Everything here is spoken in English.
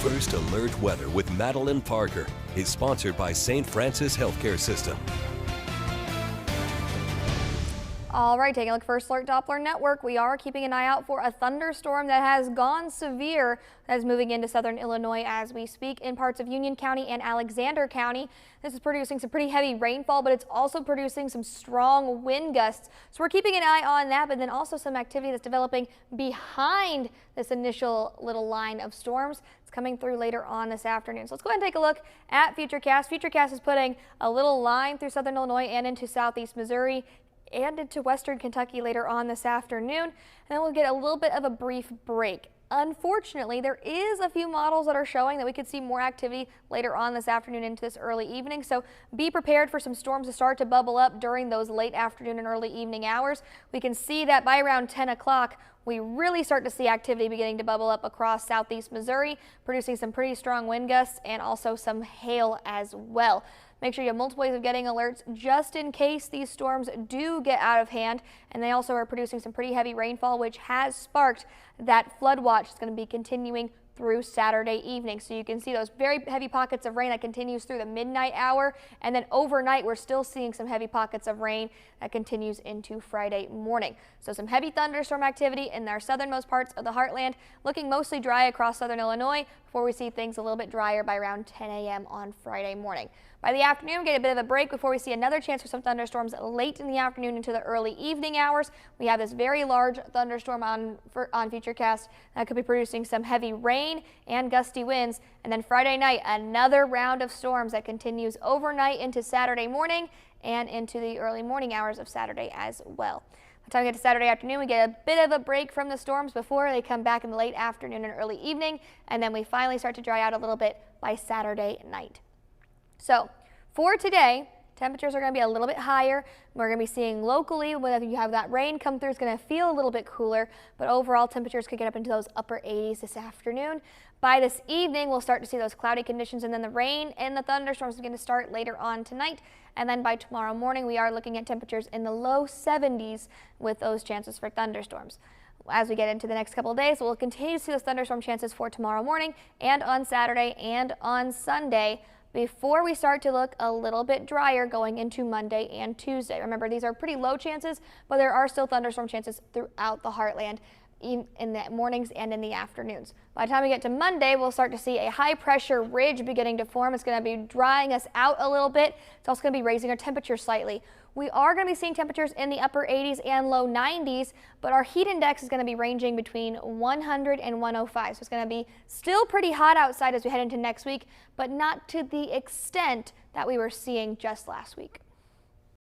First Alert Weather with Madeline Parker is sponsored by St. Francis Healthcare System. All right, taking a look at First Alert Doppler Network. We are keeping an eye out for a thunderstorm that has gone severe, that is moving into southern Illinois as we speak in parts of Union County and Alexander County. This is producing some pretty heavy rainfall, but it's also producing some strong wind gusts. So we're keeping an eye on that, but then also some activity that's developing behind this initial little line of storms. It's coming through later on this afternoon. So let's go ahead and take a look at Futurecast. Futurecast is putting a little line through southern Illinois and into southeast Missouri and into western Kentucky later on this afternoon, and then we'll get a little bit of a brief break. Unfortunately, there is a few models that are showing that we could see more activity later on this afternoon into this early evening, so be prepared for some storms to start to bubble up during those late afternoon and early evening hours. We can see that by around 10 o'clock, we really start to see activity beginning to bubble up across southeast Missouri, producing some pretty strong wind gusts and also some hail as well. Make sure you have multiple ways of getting alerts just in case these storms do get out of hand. And they also are producing some pretty heavy rainfall, which has sparked that flood watch. It's going to be continuing through Saturday evening. So you can see those very heavy pockets of rain that continues through the midnight hour. And then overnight, we're still seeing some heavy pockets of rain that continues into Friday morning. So some heavy thunderstorm activity in our southernmost parts of the heartland, looking mostly dry across southern Illinois before we see things a little bit drier by around 10 a.m. on Friday morning. By the afternoon, we get a bit of a break before we see another chance for some thunderstorms late in the afternoon into the early evening hours. We have this very large thunderstorm on Futurecast that could be producing some heavy rain and gusty winds. And then Friday night, another round of storms that continues overnight into Saturday morning and into the early morning hours of Saturday as well. By the time we get to Saturday afternoon, we get a bit of a break from the storms before they come back in the late afternoon and early evening. And then we finally start to dry out a little bit by Saturday night. So for today, temperatures are going to be a little bit higher. We're going to be seeing locally, whenever you have that rain come through, it's going to feel a little bit cooler, but overall temperatures could get up into those upper 80s this afternoon. By this evening, we'll start to see those cloudy conditions, and then the rain and the thunderstorms are going to start later on tonight. And then by tomorrow morning, we are looking at temperatures in the low 70s with those chances for thunderstorms. As we get into the next couple of days, we'll continue to see those thunderstorm chances for tomorrow morning and on Saturday and on Sunday, before we start to look a little bit drier going into Monday and Tuesday. Remember, these are pretty low chances, but there are still thunderstorm chances throughout the heartland in the mornings and in the afternoons. By the time we get to Monday, we'll start to see a high pressure ridge beginning to form. It's going to be drying us out a little bit. It's also going to be raising our temperature slightly. We are going to be seeing temperatures in the upper 80s and low 90s, but our heat index is going to be ranging between 100 and 105. So it's going to be still pretty hot outside as we head into next week, but not to the extent that we were seeing just last week.